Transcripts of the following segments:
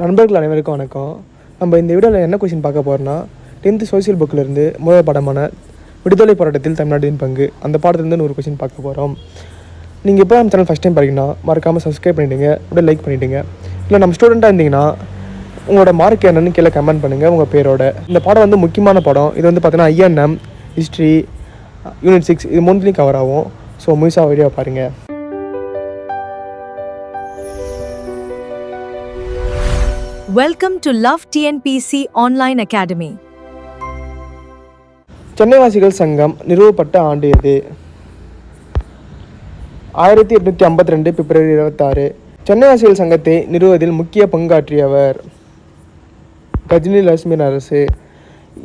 நண்பர்கள் அனைவருக்கும் வணக்கம். நம்ம இந்த வீடியோவில் என்ன கொஸ்டின் பார்க்க போகிறோம்னா 10th சோசியல் புக்கிலேருந்து முதல் பாடமான விடுதலை போராட்டத்தில் தமிழ்நாட்டின் பங்கு அந்த பாடத்துலேருந்து ஒரு கொஸ்டின் பார்க்க போகிறோம். நீங்கள் இப்போ நம்ம சேனல் ஃபஸ்ட் டைம் பார்த்தீங்கன்னா மறக்காமல் சப்ஸ்கிரைப் பண்ணிவிடுங்க, அப்படியே லைக் பண்ணிவிடுங்க. இல்லை நம்ம ஸ்டூடெண்ட்டாக இருந்தீங்கன்னா உங்களோட மார்க் என்னன்னு கீழே கமெண்ட் பண்ணுங்கள் உங்கள் பேரோட. இந்த பாடம் வந்து முக்கியமான பாடம். இது வந்து பார்த்தீங்கன்னா INM, ஹிஸ்ட்ரி, யூனிட் 6 இது மூணுலேயும் கவர் ஆகும். ஸோ முழுசாக வீடியோ பாருங்கள். Welcome to Love TNPC Online Academy. சென்னைவாசிகள் சங்கம் நிறுவப்பட்ட ஆண்டு எது? 1852 பிப்ரவரி 26. சென்னைவாசிகள் சங்கத்தை நிறுவுவதில் முக்கிய பங்காற்றியவர் கஜினி லட்சுமி நரசு.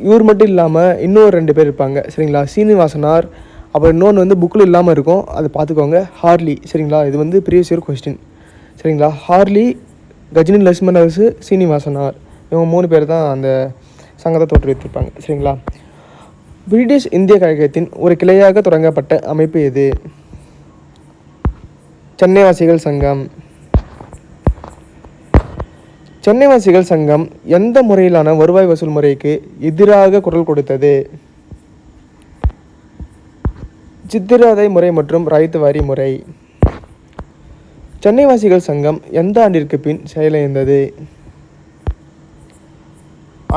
இவர் மட்டும் இல்லாமல் இன்னொரு 2 பேர் இருப்பாங்க, சரிங்களா? சீனிவாசனார், அப்புறம் இன்னொன்று வந்து புக்கில் இல்லாமல் இருக்கும், அதை பார்த்துக்கோங்க. ஹார்லி, சரிங்களா? இது வந்து ப்ரீவியஸ் இயர் கொஸ்டின், சரிங்களா? ஹார்லி, கஜினி லட்சுமி நரசு, சீனிவாசனார், இவங்க 3 பேர் தான் அந்த சங்கத்தை தோற்றுவித்திருப்பாங்க, சரிங்களா? பிரிட்டிஷ் இந்திய கழகத்தின் ஒரு கிளையாக தொடங்கப்பட்ட அமைப்பு எது? சென்னைவாசிகள் சங்கம். சென்னைவாசிகள் சங்கம் எந்த முறையிலான வருவாய் வசூல் முறைக்கு எதிராக குரல் கொடுத்தது? சித்திரவதை முறை மற்றும் ராய்த்து வாரி முறை. சென்னைவாசிகள் சங்கம் எந்த ஆண்டிற்கு பின் செயலிழந்தது?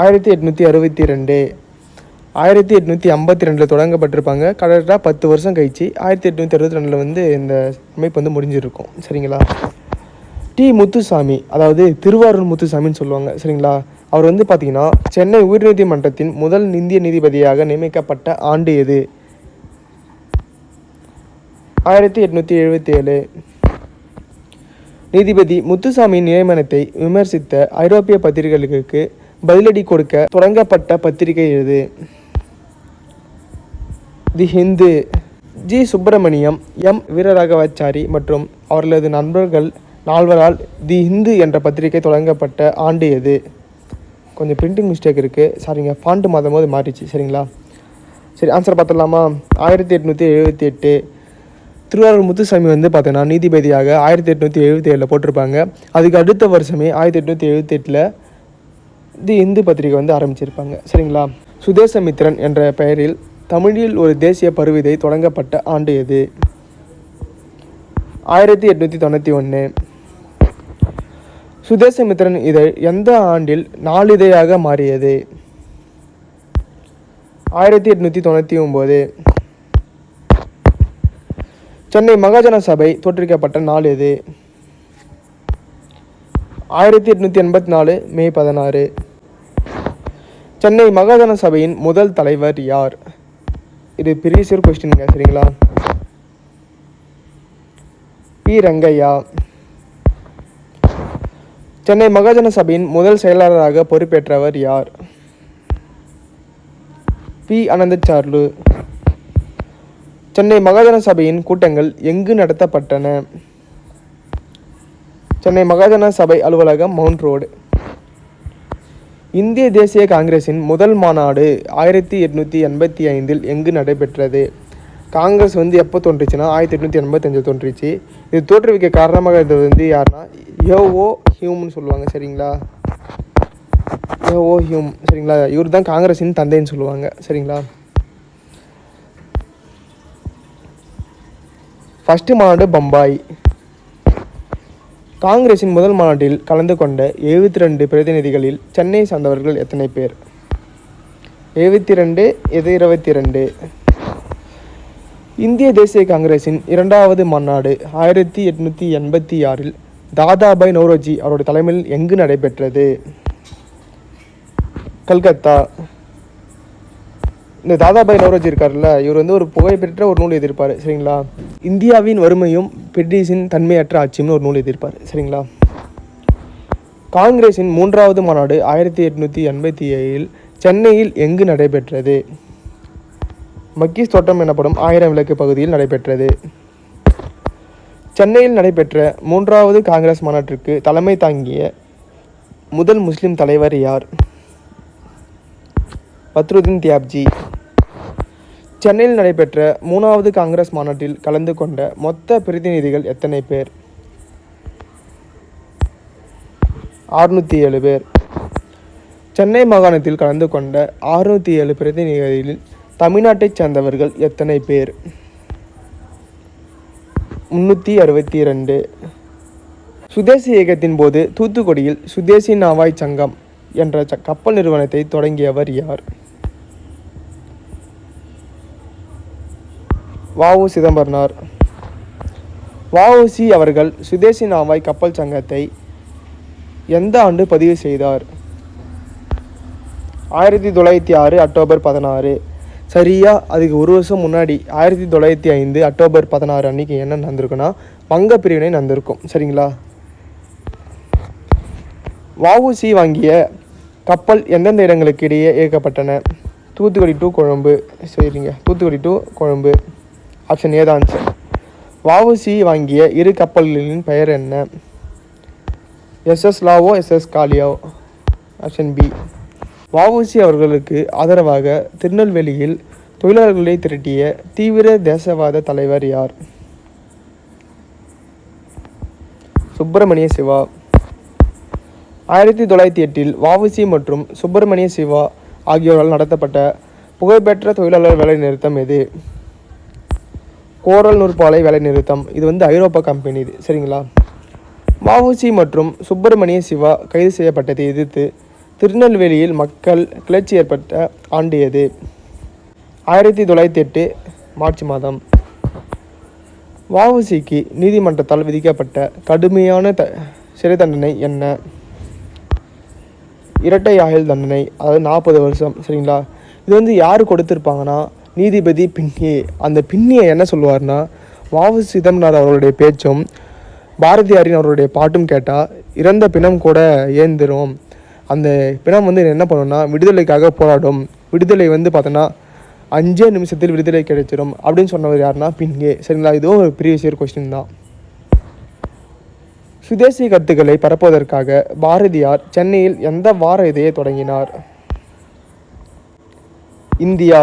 1862. 1852 தொடங்கப்பட்டிருப்பாங்க. கரெக்டாக 10 வருஷம் கழிச்சு 1862 வந்து இந்த அமைப்பு வந்து முடிஞ்சிருக்கும், சரிங்களா? டி முத்துசாமி, அதாவது திருவாரூர் முத்துசாமின்னு சொல்லுவாங்க, சரிங்களா? அவர் வந்து பார்த்திங்கன்னா சென்னை உயர்நீதிமன்றத்தின் முதல் இந்திய நீதிபதியாக நியமிக்கப்பட்ட ஆண்டு எது? 1877. நீதிபதி முத்துசாமியின் நியமனத்தை விமர்சித்த ஐரோப்பிய பத்திரிகைகளுக்கு பதிலடி கொடுக்க தொடங்கப்பட்ட பத்திரிகை எது? தி ஹிந்து. ஜி சுப்பிரமணியம், எம் வீரராகவாச்சாரி மற்றும் அவர்களது நண்பர்கள் 4வரால் தி ஹிந்து என்ற பத்திரிகை தொடங்கப்பட்ட ஆண்டு எது? கொஞ்சம் பிரிண்டிங் மிஸ்டேக் இருக்குது, சாரிங்க, ஃபாண்ட் மாற்றும் போது மாறிச்சு, சரிங்களா? சரி, ஆன்சர் பார்த்துடலாமா? 1878. திருவாரூர் முத்துசாமி வந்து பார்த்தோன்னா நீதிபதியாக 1877 போட்டிருப்பாங்க. அதுக்கு அடுத்த வருஷமே 1878 தி இந்து பத்திரிகை வந்து ஆரம்பிச்சிருப்பாங்க, சரிங்களா? சுதேசமித்திரன் என்ற பெயரில் தமிழில் ஒரு தேசிய பருவிதை தொடங்கப்பட்ட ஆண்டு எது? 1891. சுதேசமித்திரன் இதழ் எந்த ஆண்டில் நாளிதழாக மாறியது? 1899. சென்னை மகாஜன சபை தோற்றுவிக்கப்பட்ட நாள் எது? 1884 மே 16. சென்னை மகாஜன சபையின் முதல் தலைவர் யார்? இது ப்ரீவியஸ் இயர் கொஸ்டினுங்க, சரிங்களா? பி ரங்கையா. சென்னை மகாஜன சபையின் முதல் செயலாளராக பொறுப்பேற்றவர் யார்? பி அனந்தசார்லு. சென்னை மகாஜன சபையின் கூட்டங்கள் எங்கு நடத்தப்பட்டன? சென்னை மகாஜன சபை அலுவலகம், மவுண்ட் ரோடு. இந்திய தேசிய காங்கிரஸின் முதல் மாநாடு 1885 எங்கு நடைபெற்றது? காங்கிரஸ் வந்து எப்போ தோன்றுச்சுன்னா 1885 தோன்றுச்சு. இது தோற்றுவிக்க காரணமாக இருந்தது வந்து யாருன்னா யோஓ ஹியூம்னு சொல்லுவாங்க, சரிங்களா? யோஓ ஹியூம், சரிங்களா? இவர் தான் காங்கிரஸின் தந்தைன்னு சொல்லுவாங்க, சரிங்களா? ஃபஸ்ட்டு மாநாடு பம்பாய். காங்கிரஸின் முதல் மாநாட்டில் கலந்து கொண்ட 72 பிரதிநிதிகளில் சென்னை சார்ந்தவர்கள் எத்தனை பேர்? 72 இது 22. இந்திய தேசிய காங்கிரஸின் 2வது மாநாடு 1886 தாதாபாய் நௌரோஜி அவருடைய தலைமையில் எங்கு நடைபெற்றது? கல்கத்தா. இந்த தாதாபாய் நௌரோஜி இருக்கார்ல, இவர் வந்து ஒரு புகழ்பெற்ற ஒரு நூல் எழுதியிருப்பார், சரிங்களா? இந்தியாவின் வறுமையும் பிரிட்டிஷின் தன்மையற்ற ஆட்சியும்னு ஒரு நூல் எழுதியிருப்பார், சரிங்களா? காங்கிரஸின் 3வது மாநாடு 1887 சென்னையில் எங்கு நடைபெற்றது? மக்கீஸ் தோட்டம் எனப்படும் 1000 விளக்கு பகுதியில் நடைபெற்றது. சென்னையில் நடைபெற்ற 3வது காங்கிரஸ் மாநாட்டிற்கு தலைமை தாங்கிய முதல் முஸ்லிம் தலைவர் யார்? பத்ருதீன் தியாப்ஜி. சென்னையில் நடைபெற்ற 3வது காங்கிரஸ் மாநாட்டில் கலந்து கொண்ட மொத்த பிரதிநிதிகள் எத்தனை பேர்? 607 பேர். சென்னை மாகாணத்தில் கலந்து கொண்ட 607 பிரதிநிதிகளில் தமிழ்நாட்டைச் சேர்ந்தவர்கள் எத்தனை பேர்? 362. சுதேசி இயக்கத்தின் போது தூத்துக்குடியில் சுதேசி நாவாய் சங்கம் என்ற கப்பல் நிறுவனத்தை தொடங்கியவர் யார்? வ.உ. சிதம்பரனார். வ.உ.சி. அவர்கள் சுதேசி நாவாய் கப்பல் சங்கத்தை எந்த ஆண்டு பதிவு செய்தார்? 1906 அக்டோபர் 16. சரியா அதுக்கு ஒரு வருஷம் முன்னாடி 1905 அக்டோபர் 16 அன்னைக்கு என்ன நடந்திருக்குன்னா வங்க பிரிவினை நடந்திருக்கும். சரிங்களா? வ.உ.சி. வாங்கிய கப்பல் எந்தெந்த இடங்களுக்கு இடையே இயக்கப்பட்டன? தூத்துக்குடி டு கொழும்பு. சரிங்க, Thoothukudi to Colombo. Option A தான் ஆன்சர். வ.உ.சி. வாங்கிய இரு கப்பல்களின் பெயர் என்ன? SS. Lawoe, SS. Gallia. Option B. VOC. அவர்களுக்கு ஆதரவாக திருநெல்வேலியில் தொழிலாளர்களை திரட்டிய தீவிர தேசவாத தலைவர் யார்? சுப்பிரமணிய சிவா. 1908 வ.உ.சி. மற்றும் சுப்பிரமணிய சிவா ஆகியோரால் நடத்தப்பட்ட புகழ்பெற்ற தொழிலாளர் வேலைநிறுத்தம் எது? கோரல் நூற்பாலை வேலைநிறுத்தம். இது ஐரோப்பா கம்பெனி இது. சரிங்களா? வ.உ.சி. மற்றும் சுப்பிரமணிய சிவா கைது செய்யப்பட்டதை எதிர்த்து திருநெல்வேலியில் மக்கள் கிளர்ச்சி ஏற்பட்ட ஆண்டு எது? 1908 மார்ச் மாதம். வ.உ.சி.க்கு நீதிமன்றத்தால் விதிக்கப்பட்ட கடுமையான சிறை தண்டனை என்ன? இரட்டை ஆயுள் தண்டனை, அதாவது 40 வருஷம். சரிங்களா? இது யார் கொடுத்துருப்பாங்கன்னா நீதிபதி பின்னியே. அந்த பின்னியை என்ன சொல்லுவார்னா, வ.உ. சிதம்பரனார் அவர்களுடைய பேச்சும் பாரதியாரின் அவருடைய பாட்டும் கேட்டால் இறந்த பிணம் கூட ஏந்திரும். அந்த பிணம் என்ன பண்ணுன்னா விடுதலைக்காக போராடும். விடுதலை பார்த்தோன்னா 5 நிமிஷத்தில் விடுதலை கிடைச்சிடும் அப்படின்னு சொன்னவர் யாருன்னா பின்கே. சரிங்களா? இதுவும் ஒரு ப்ரீவியஸ் இயர் கொஸ்டின் தான். சுதேசி கருத்துக்களை பரப்புவதற்காக பாரதியார் சென்னையில் எந்த வார இதழை தொடங்கினார்? இந்தியா.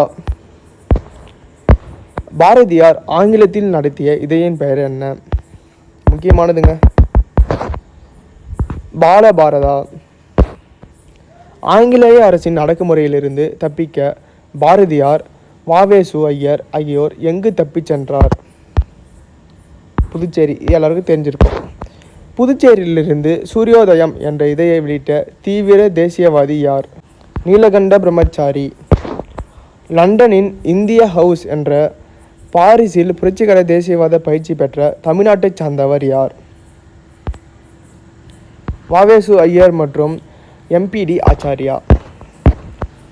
பாரதியார் ஆங்கிலத்தில் நடத்திய இதழின் பெயர் என்ன? முக்கியமானதுங்க, பாலபாரதா. ஆங்கிலேய அரசின் அடக்குமுறையிலிருந்து தப்பிக்க பாரதியார், வ.வே.சு. ஐயர் ஆகியோர் எங்கு தப்பிச் சென்றார்? புதுச்சேரி. எல்லாருக்கும் தெரிஞ்சிருக்கும். புதுச்சேரியிலிருந்து சூரியோதயம் என்ற இதழை வெளியிட்ட தீவிர தேசியவாதி யார்? நீலகண்ட பிரம்மச்சாரி. லண்டனின் இந்திய ஹவுஸ் என்ற பாரிஸில் புரட்சிகர தேசியவாத பயிற்சி பெற்ற தமிழ்நாட்டைச் சார்ந்தவர் யார்? வ.வே.சு. ஐயர் மற்றும் எம்.பி.டி. ஆச்சாரியா.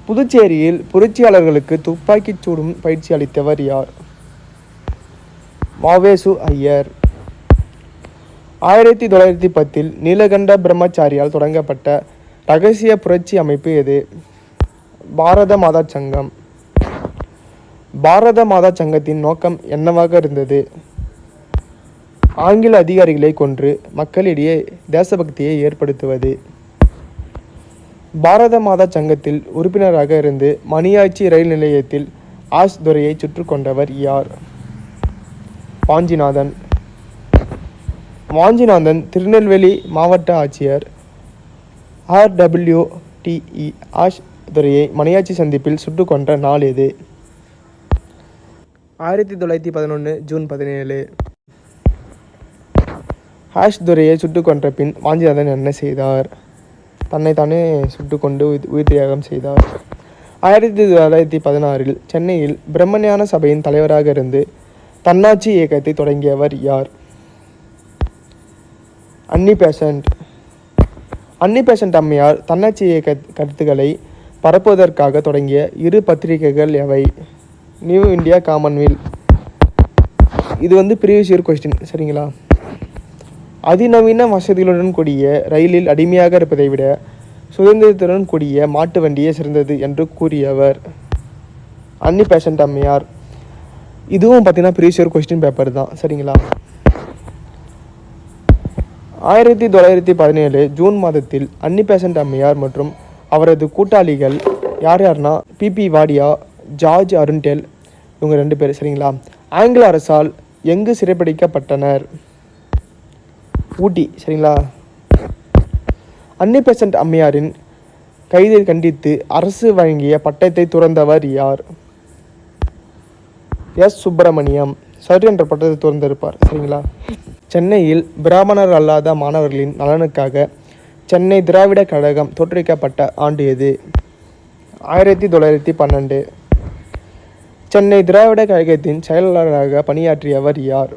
புதுச்சேரியில் புரட்சியாளர்களுக்கு துப்பாக்கிச் சூடும் பயிற்சி அளித்தவர் யார்? வ.வே.சு. ஐயர். 1910 நீலகண்ட பிரம்மச்சாரியால் தொடங்கப்பட்ட இரகசிய புரட்சி அமைப்பு எது? பாரத மாதா சங்கம். பாரத மாதா சங்கத்தின் நோக்கம் என்னவாக இருந்தது? ஆங்கில அதிகாரிகளை கொன்று மக்களிடையே தேசபக்தியை ஏற்படுத்துவது. பாரத மாதா சங்கத்தில் உறுப்பினராக இருந்து மணியாச்சி ரயில் நிலையத்தில் ஆஷ் துரையை சுற்று கொண்டவர் யார்? வாஞ்சிநாதன். வாஞ்சிநாதன் திருநெல்வேலி மாவட்ட ஆட்சியர் RWTE ஆஷ் துரையை மணியாச்சி சந்திப்பில் சுட்டு கொன்ற நாள் எது? 1911 ஜூன் 17. ஆஷ் துரையை சுட்டு கொன்ற பின் வாஞ்சிநாதன் என்ன செய்தார்? தன்னைத்தானே சுட்டு கொண்டு உயிர் தியாகம் செய்தார். 1916 சென்னையில் பிரம்மஞான சபையின் தலைவராக இருந்து தன்னாட்சி இயக்கத்தை தொடங்கியவர் யார்? அன்னி பெசன்ட். அன்னி பெசன்ட் அம்மையார் தன்னாட்சி இயக்க கருத்துக்களை பரப்புவதற்காக தொடங்கிய இரு பத்திரிகைகள் எவை? New India, Commonwealth. இது ப்ரீவியஸ் இயர் கொஸ்டின். சரிங்களா? அதிநவீன வசதிகளுடன் கூடிய ரயிலில் அடிமையாக இருப்பதை விட சுதந்திரத்துடன் கூடிய மாட்டு வண்டியே சிறந்தது என்று கூறியவர் அன்னி பெசன்ட் அம்மையார். இதுவும் பார்த்தீங்கன்னா ப்ரீவியஸ் இயர் கொஸ்டின் பேப்பர் தான். சரிங்களா? 1917 ஜூன் மாதத்தில் அன்னி பெசன்ட் அம்மையார் மற்றும் அவரது கூட்டாளிகள் யார்னா P.P. வாடியா, ஜார்ஜ் அருண்டெல், இவங்க 2 பேர். சரிங்களா? ஆங்கில அரசால் எங்கு சிறைப்பிடிக்கப்பட்டனர்? ஊட்டி. சரிங்களா? அன்னி பெசன்ட் அம்மையாரின் கைதை கண்டித்து அரசு வழங்கிய பட்டத்தை துறந்தவர் யார்? எஸ். சுப்பிரமணியம். சர் என்ற பட்டத்தை துறந்திருப்பார். சரிங்களா? சென்னையில் பிராமணர் அல்லாத மாணவர்களின் நலனுக்காக சென்னை திராவிட கழகம் தோற்றுவிக்கப்பட்ட ஆண்டு எது? 1912. சென்னை திராவிட கழகத்தின் செயலாளராக பணியாற்றியவர் யார்?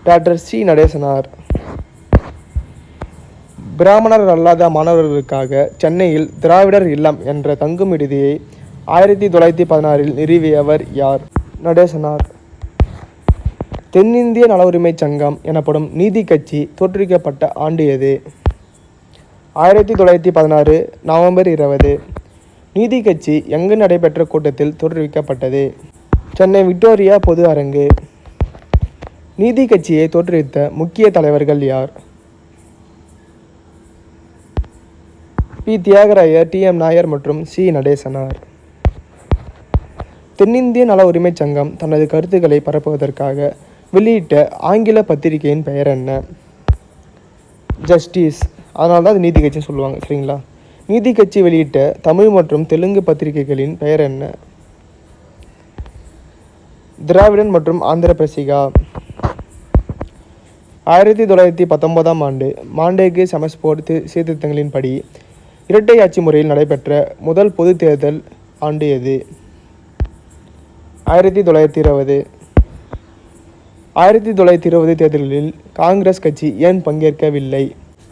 Doctor C. நடேசனார். பிராமணர் அல்லாத மாணவர்களுக்காக சென்னையில் திராவிடர் இல்லம் என்ற தங்கும் விடுதியை 1916 நிறுவியவர் யார்? நடேசனார். தென்னிந்திய நல உரிமைச் சங்கம் எனப்படும் நீதி கட்சி தோற்றுவிக்கப்பட்ட ஆண்டு எது? 1916 நவம்பர் 20. நீதி கட்சி எங்கு நடைபெற்ற கூட்டத்தில் தோற்றுவிக்கப்பட்டது? சென்னை விக்டோரியா பொது அரங்கு. நீதி கட்சியை தோற்றுவித்த முக்கிய தலைவர்கள் யார்? P. Thiyagarayar, T. M. Nair மற்றும் சி. நடேசனார். தென்னிந்திய நல உரிமைச் சங்கம் தனது கருத்துக்களை பரப்புவதற்காக வெளியிட்ட ஆங்கில பத்திரிகையின் பெயர் என்ன? ஜஸ்டிஸ். அதனால தான் அது நீதி கட்சின்னு சொல்லுவாங்க. சரிங்களா? நீதி கட்சி வெளியிட்ட தமிழ் மற்றும் தெலுங்கு பத்திரிகைகளின் பெயர் என்ன? திராவிடன் மற்றும் ஆந்திர பிரசிகா. 1919 ஆண்டு மாண்டேகு சமஸ்போர்ட் சீர்திருத்தங்களின்படி இரட்டை ஆட்சி முறையில் நடைபெற்ற முதல் பொது தேர்தல் ஆண்டு எது? 1920. 1920 தேர்தலில் காங்கிரஸ் கட்சி ஏன் பங்கேற்கவில்லை?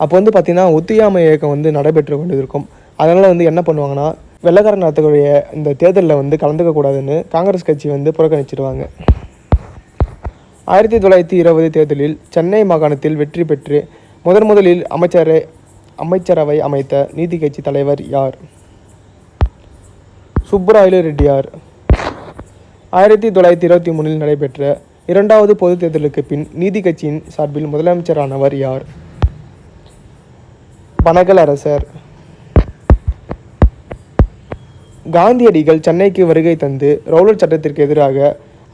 அப்போ பார்த்திங்கன்னா ஒத்துழையாமை இயக்கம் நடைபெற்று கொண்டு இருக்கும். அதனால் என்ன பண்ணுவாங்கன்னா, வெள்ளைக்காரன் நடத்தக்கூடிய இந்த தேர்தலில் கலந்துக்க கூடாதுன்னு காங்கிரஸ் கட்சி புறக்கணிச்சிடுவாங்க. 1920 தேர்தலில் சென்னை மாகாணத்தில் வெற்றி பெற்று முதலில் அமைச்சரவை அமைத்த நீதி கட்சி தலைவர் யார்? சுப்புராயலு ரெட்டியார். 1923 நடைபெற்ற இரண்டாவது பொது தேர்தலுக்கு பின் நீதி கட்சியின் சார்பில் முதலமைச்சரானவர் யார்? பனகல் அரசர். காந்தியடிகள் சென்னைக்கு வருகை தந்து ரவுலட் சட்டத்திற்கு எதிராக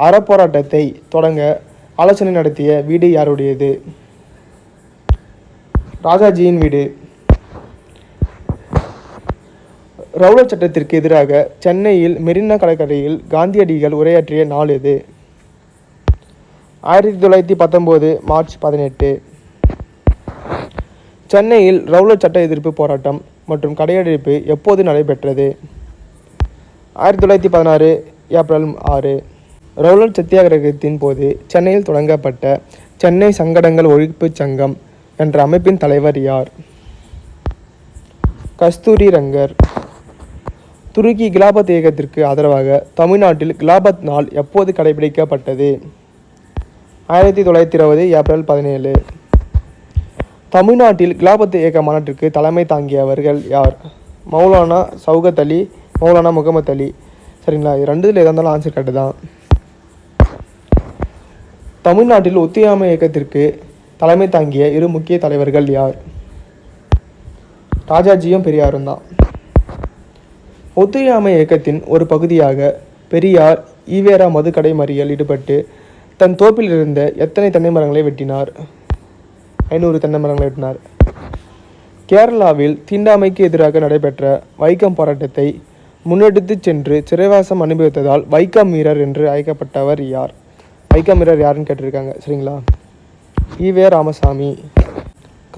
அறப்போராட்டத்தை தொடங்க ஆலோசனை நடத்திய வீடு யாருடையது? ராஜாஜியின் வீடு. ரவுலட் சட்டத்திற்கு எதிராக சென்னையில் மெரினா கடற்கரையில் காந்தியடிகள் உரையாற்றிய நாள் எது? 1919 மார்ச் 18. சென்னையில் ரவுலட் சட்ட எதிர்ப்பு போராட்டம் மற்றும் கடையடைப்பு எப்போது நடைபெற்றது? 1916 ஏப்ரல் 6. ரவுலட் சத்தியாகிரகத்தின் போது சென்னையில் தொடங்கப்பட்ட சென்னை சங்கடங்கள் ஒழிப்பு சங்கம் என்ற அமைப்பின் தலைவர் யார்? கஸ்தூரி ரங்கர். துருக்கி கிலாபத் இயக்கத்திற்கு ஆதரவாக தமிழ்நாட்டில் கிலாபத் நாள் எப்போது கடைபிடிக்கப்பட்டது? 1920 ஏப்ரல் 17. தமிழ்நாட்டில் கிலாபத் இயக்க மாநாட்டிற்கு தலைமை தாங்கியவர்கள் யார்? மௌலானா சௌகத் அலி, மௌலானா முகமது அலி. சரிங்களா? இது ரெண்டுத்தில் எதாக இருந்தாலும் ஆன்சர் கரெக்டு தான். தமிழ்நாட்டில் ஒத்துழையாமை இயக்கத்திற்கு தலைமை தாங்கிய இரு முக்கிய தலைவர்கள் யார்? ராஜாஜியும் பெரியாரும் தான். ஒத்துழையாமை இயக்கத்தின் ஒரு பகுதியாக பெரியார் ஈவேரா மதுக்கடை மறியல் ஈடுபட்டு தன் தோப்பில் இருந்த எத்தனை தென்னை மரங்களை வெட்டினார்? 500 தென்னை மரங்களை வெட்டினார். கேரளாவில் தீண்டாமைக்கு எதிராக நடைபெற்ற வைக்கம் போராட்டத்தை முன்னெடுத்துச் சென்று சிறைவாசம் அனுபவித்ததால் வைக்கம் வீரர் என்று அழைக்கப்பட்டவர் யார்? வைக்கம் வீரர் யாருன்னு கேட்டிருக்காங்க. சரிங்களா? ஈவே ராமசாமி.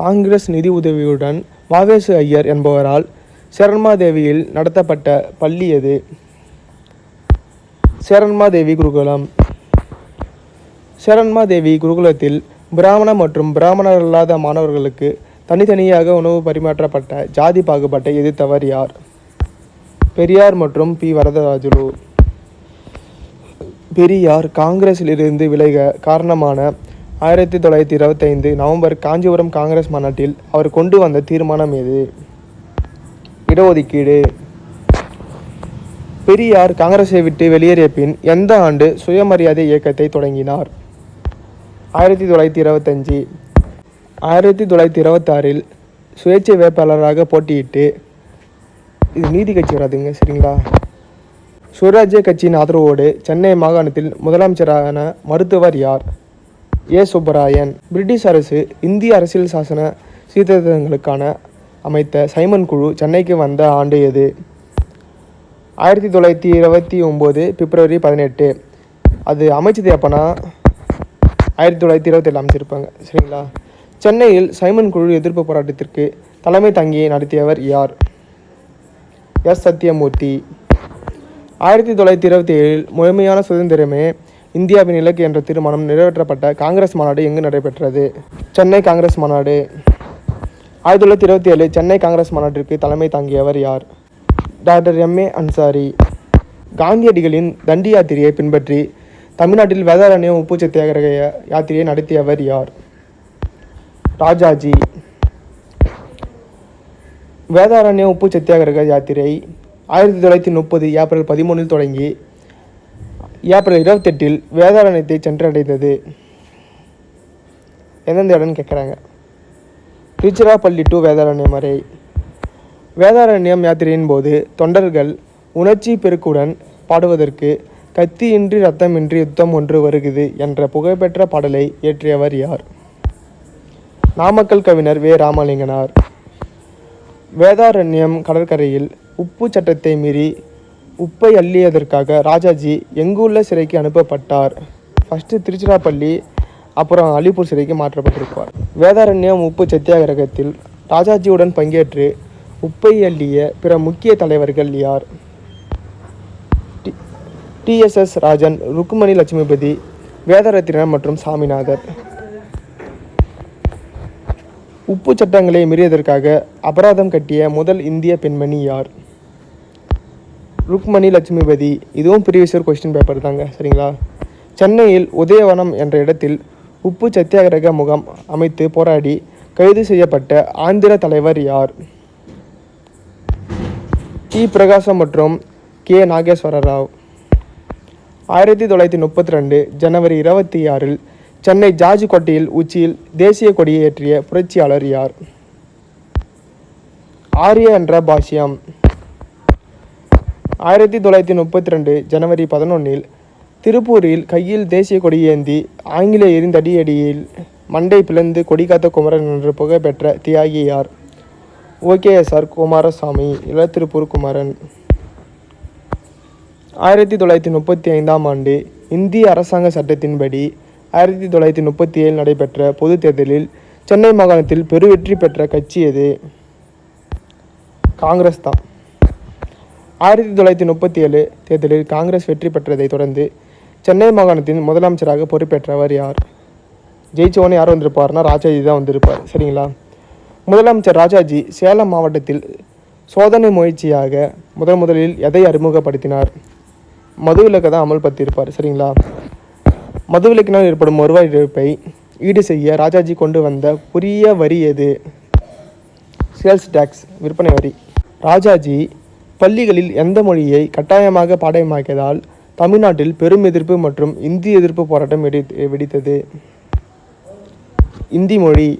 காங்கிரஸ் நிதி உதவியுடன் வாவேசு ஐயர் என்பவரால் சேரன்மாதேவியில் நடத்தப்பட்ட பள்ளி எது? சேரன்மாதேவி குருகுலம். சேரன்மாதேவி குருகுலத்தில் பிராமண மற்றும் பிராமணர் அல்லாத மாணவர்களுக்கு தனித்தனியாக உணவு பரிமாற்றப்பட்ட ஜாதி பாகுபாட்டை எதிர்த்தவர் யார்? பெரியார் மற்றும் பி. வரதராஜுலு. பெரியார் காங்கிரஸிலிருந்து விலக காரணமான 1925 நவம்பர் காஞ்சிபுரம் காங்கிரஸ் மாநாட்டில் அவர் கொண்டு வந்த தீர்மானம் எது? இடஒதுக்கீடு. பெரியார் காங்கிரஸை விட்டு வெளியேறிய பின் எந்த ஆண்டு சுயமரியாதை இயக்கத்தை தொடங்கினார்? 1925. 1926 சுயேட்சை வேட்பாளராக போட்டியிட்டு, இது நீதி கட்சி வராதுங்க. சரிங்களா? சுயராஜ்ய கட்சியின் ஆதரவோடு சென்னை மாகாணத்தில் முதலமைச்சரான மருத்துவர் யார்? ஏ. சுப்பராயன். பிரிட்டிஷ் அரசு இந்திய அரசியல் சாசன சீர்திருத்தங்களுக்கான அமைத்த சைமன் குழு சென்னைக்கு வந்த ஆண்டு எது? 1929 பிப்ரவரி 18. அது அமைச்சது எப்போனா 1927 அமைச்சிருப்பாங்க. சரிங்களா? சென்னையில் சைமன் குழு எதிர்ப்பு போராட்டத்திற்கு தலைமை தாங்கி நடத்தியவர் யார்? எஸ். சத்தியமூர்த்தி. 1927 முழுமையான சுதந்திரமே இந்தியாவின் இலக்கு என்ற தீர்மானம் நிறைவேற்றப்பட்ட காங்கிரஸ் மாநாடு எங்கு நடைபெற்றது? சென்னை காங்கிரஸ் மாநாடு. 1927 சென்னை காங்கிரஸ் மாநாட்டிற்கு தலைமை தாங்கியவர் யார்? Doctor M A. அன்சாரி. காந்தியடிகளின் தண்டி யாத்திரையை பின்பற்றி தமிழ்நாட்டில் வேதாரண்யம் உப்பு சத்தியாகிரக யாத்திரையை நடத்தியவர் யார்? ராஜாஜி. வேதாரண்யம் உப்பு சத்தியாகிரக யாத்திரை 1930 ஏப்ரல் 13 தொடங்கி ஏப்ரல் 28 வேதாரண்யத்தை சென்றடைந்தது. எந்தெந்த இடம்னு கேட்குறாங்க. திருச்சிராப்பள்ளி டு வேதாரண்யம் வரை. வேதாரண்யம் யாத்திரையின் போது தொண்டர்கள் உணர்ச்சி பெருக்குடன் பாடுவதற்கு கத்தியின்றி ரத்தமின்றி யுத்தம் ஒன்று வருகுது என்ற புகழ்பெற்ற பாடலை இயற்றியவர் யார்? நாமக்கல் கவிஞர் வே. ராமலிங்கனார். வேதாரண்யம் கடற்கரையில் உப்பு சட்டத்தை மீறி உப்பை அள்ளியதற்காக ராஜாஜி எங்குள்ள சிறைக்கு அனுப்பப்பட்டார்? ஃபஸ்ட்டு திருச்சிராப்பள்ளி, அப்புறம் அலிப்பூர் சிறைக்கு மாற்றப்பட்டிருப்பார். வேதாரண்யம் உப்பு சத்தியாகிரகத்தில் ராஜாஜியுடன் பங்கேற்று உப்பை அள்ளிய பிற முக்கிய தலைவர்கள் யார்? TSS ராஜன், ருக்குமணி லட்சுமிபதி, வேதரத்தினம் மற்றும் சாமிநாதர். உப்பு சட்டங்களை மீறியதற்காக அபராதம் கட்டிய முதல் இந்திய பெண்மணி யார்? ருக்மணி லட்சுமிபதி. இதுவும் ப்ரீவியஸ் இயர் கொஸ்டின் பேப்பர் தாங்க. சரிங்களா? சென்னையில் உதயவனம் என்ற இடத்தில் உப்பு சத்தியாகிரக முகாம் அமைத்து போராடி கைது செய்யப்பட்ட ஆந்திர தலைவர் யார்? டி. பிரகாசம் மற்றும் கே. நாகேஸ்வர ராவ். 1932 ஜனவரி 26 சென்னை ஜார்ஜ் கோட்டையில் உச்சியில் தேசிய கொடியை ஏற்றிய புரட்சியாளர் யார்? ஆரிய என்ற பாஷ்யம். 1932 ஜனவரி 11 திருப்பூரில் கையில் தேசிய கொடியேந்தி ஆங்கிலேயரின் தடியடியில் மண்டை பிளந்து கொடிகாத்த குமரன் என்று புகழ்பெற்ற தியாகி யார்? OKSR குமாரசாமி, திருப்பூர் குமரன். 1935 ஆண்டு இந்திய அரசாங்க சட்டத்தின்படி 1937 நடைபெற்ற பொதுத் தேர்தலில் சென்னை மாகாணத்தில் பெருவெற்றி பெற்ற கட்சி எது? காங்கிரஸ் தான். 1937 தேர்தலில் காங்கிரஸ் வெற்றி பெற்றதை தொடர்ந்து சென்னை மாகாணத்தின் முதலமைச்சராக பொறுப்பேற்றவர் யார்? ஜெயிச்சவனே யார் வந்திருப்பார்னா ராஜாஜி தான் வந்திருப்பார். சரிங்களா? முதலமைச்சர் ராஜாஜி சேலம் மாவட்டத்தில் சோதனை முயற்சியாக முதலில் எதை அறிமுகப்படுத்தினார்? மதுவிலக்கை தான் அமல்படுத்தியிருப்பார். சரிங்களா? மதுவிலக்கினால் ஏற்படும் வருவாய் இழப்பை ஈடு செய்ய ராஜாஜி கொண்டு வந்த புதிய வரி எது? சேல்ஸ் டேக்ஸ், விற்பனை வரி. ராஜாஜி பள்ளிகளில் எந்த மொழியை கட்டாயமாக பாடமாக்கியதால் தமிழ்நாட்டில் பெரும் எதிர்ப்பு மற்றும் இந்தி எதிர்ப்பு போராட்டம் வெடித்தது? இந்தி மொழி.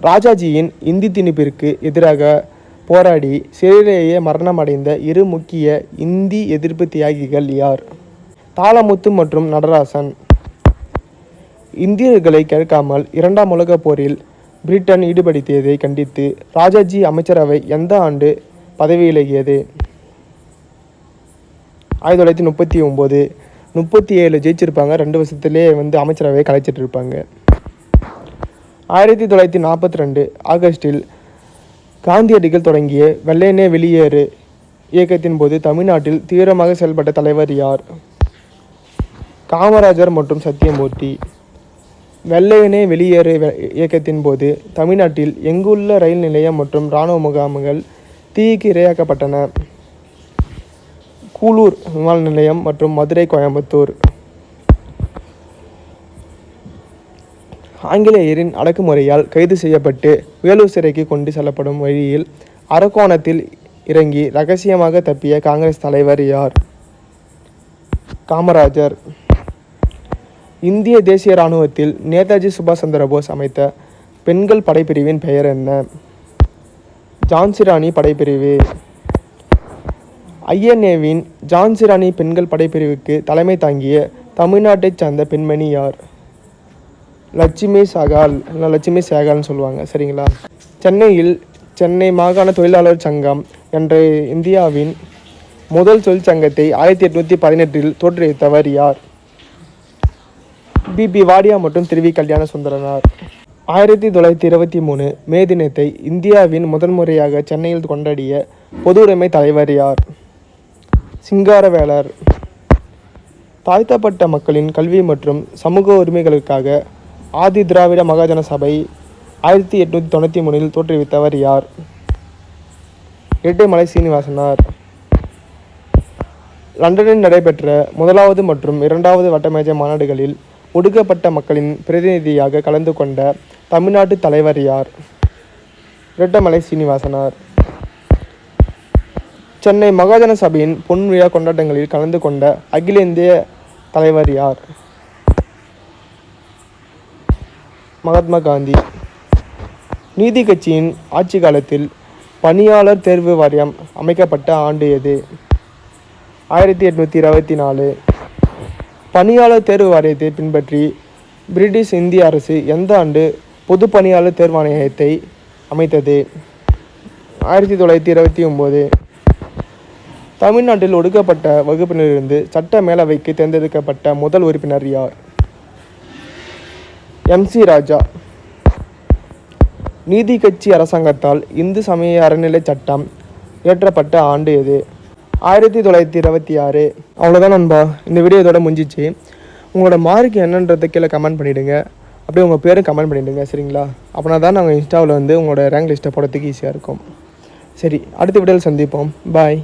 ராஜாஜியின் இந்தி திணிப்பிற்கு எதிராக போராடி சிறையிலேயே மரணம் அடைந்த இரு முக்கிய இந்தி எதிர்ப்பு தியாகிகள் யார்? தாளமுத்து மற்றும் நடராசன். இந்தியர்களை கேட்காமல் 2ஆம் உலகப் போரில் பிரிட்டன் ஈடுபடுத்தியதை கண்டித்து ராஜாஜி அமைச்சரவை எந்த ஆண்டு பதவி விலகியது? 1939. 37 ஜெயிச்சிருப்பாங்க. 2 வருஷத்துலேயே அமைச்சரவையை கலைச்சிட்டு இருப்பாங்க. 1942 ஆகஸ்டில் காந்தியடிகள் தொடங்கிய வெள்ளையனே வெளியேறு இயக்கத்தின் போது தமிழ்நாட்டில் தீவிரமாக செயல்பட்ட தலைவர் யார்? காமராஜர் மற்றும் சத்தியமூர்த்தி. வெள்ளையனே வெளியேறு இயக்கத்தின் போது தமிழ்நாட்டில் எங்குள்ள ரயில் நிலையம் மற்றும் இராணுவ முகாம்கள் தீக்கு இரையாக்கப்பட்டன? கூலூர் விமான நிலையம் மற்றும் மதுரை, கோயம்புத்தூர். ஆங்கிலேயரின் அடக்குமுறையால் கைது செய்யப்பட்டு வேலூர் சிறைக்கு கொண்டு செல்லப்படும் வழியில் அரக்கோணத்தில் இறங்கி இரகசியமாக தப்பிய காங்கிரஸ் தலைவர் யார்? காமராஜர். இந்திய தேசிய இராணுவத்தில் நேதாஜி சுபாஷ் சந்திர போஸ் அமைத்த பெண்கள் படைப்பிரிவின் பெயர் என்ன? ஜான்சி ராணி படைப்பிரிவு. INAவின் ஜான்சி ராணி பெண்கள் படைப்பிரிவுக்கு தலைமை தாங்கிய தமிழ்நாட்டைச் சார்ந்த பெண்மணி யார்? லட்சுமி சகால் இல்லை லட்சுமி சேகால்னு சொல்லுவாங்க. சரிங்களா? சென்னையில் சென்னை மாகாண தொழிலாளர் சங்கம் என்ற இந்தியாவின் முதல் தொழிற்சங்கத்தை 1818 தோற்றுவித்தவர் யார்? பிபி வாடியா மற்றும் திருவி கல்யாண சுந்தரனார். 1923 மே தினத்தை இந்தியாவின் முதன்முறையாக சென்னையில் கொண்டாடிய பொது உடைமை தலைவர் யார்? சிங்காரவேலர். தாழ்த்தப்பட்ட மக்களின் கல்வி மற்றும் சமூக உரிமைகளுக்காக ஆதி திராவிட மகாஜன சபை 1893 தோற்றுவித்தவர் யார்? இரட்டைமலை சீனிவாசனார். லண்டனில் நடைபெற்ற முதலாவது மற்றும் இரண்டாவது வட்டமேஜை மாநாடுகளில் ஒடுக்கப்பட்ட மக்களின் பிரதிநிதியாக கலந்து கொண்ட தமிழ்நாட்டு தலைவர் யார்? இரட்டைமலை சீனிவாசனார். சென்னை மகாஜன சபையின் பொன் விழா கொண்டாட்டங்களில் கலந்து கொண்ட அகில இந்திய தலைவர் யார்? மகாத்மா காந்தி. நீதி கட்சியின் ஆட்சி காலத்தில் பணியாளர் தேர்வு வாரியம் அமைக்கப்பட்ட ஆண்டு எது? 1824. பணியாளர் தேர்வு வாரியத்தை பின்பற்றி பிரிட்டிஷ் இந்திய அரசு எந்த ஆண்டு பொது பணியாளர் தேர்வாணையத்தை அமைத்தது? 1929. தமிழ்நாட்டில் ஒடுக்கப்பட்ட வகுப்பினரிலிருந்து சட்ட மேலவைக்கு தேர்ந்தெடுக்கப்பட்ட முதல் உறுப்பினர் யார்? MC ராஜா. நீதி கட்சி அரசாங்கத்தால் இந்து சமய அறநிலை சட்டம் இயற்றப்பட்ட ஆண்டு எது? 1926. அவ்வளோதான் நண்பா, இந்த வீடியோ இதோட முடிஞ்சிச்சு. உங்களோட மார்க் என்னன்றதை கீழே கமெண்ட் பண்ணிவிடுங்க. அப்படியே உங்கள் பேரும் கமெண்ட் பண்ணிவிடுங்க. சரிங்களா? அப்படின்னா தான் நாங்கள் இன்ஸ்டாவில் உங்களோட ரேங்க் லிஸ்ட்டை போடுறதுக்கு ஈஸியாக இருக்கும். சரி, அடுத்த வீடியோவில் சந்திப்போம். பாய்.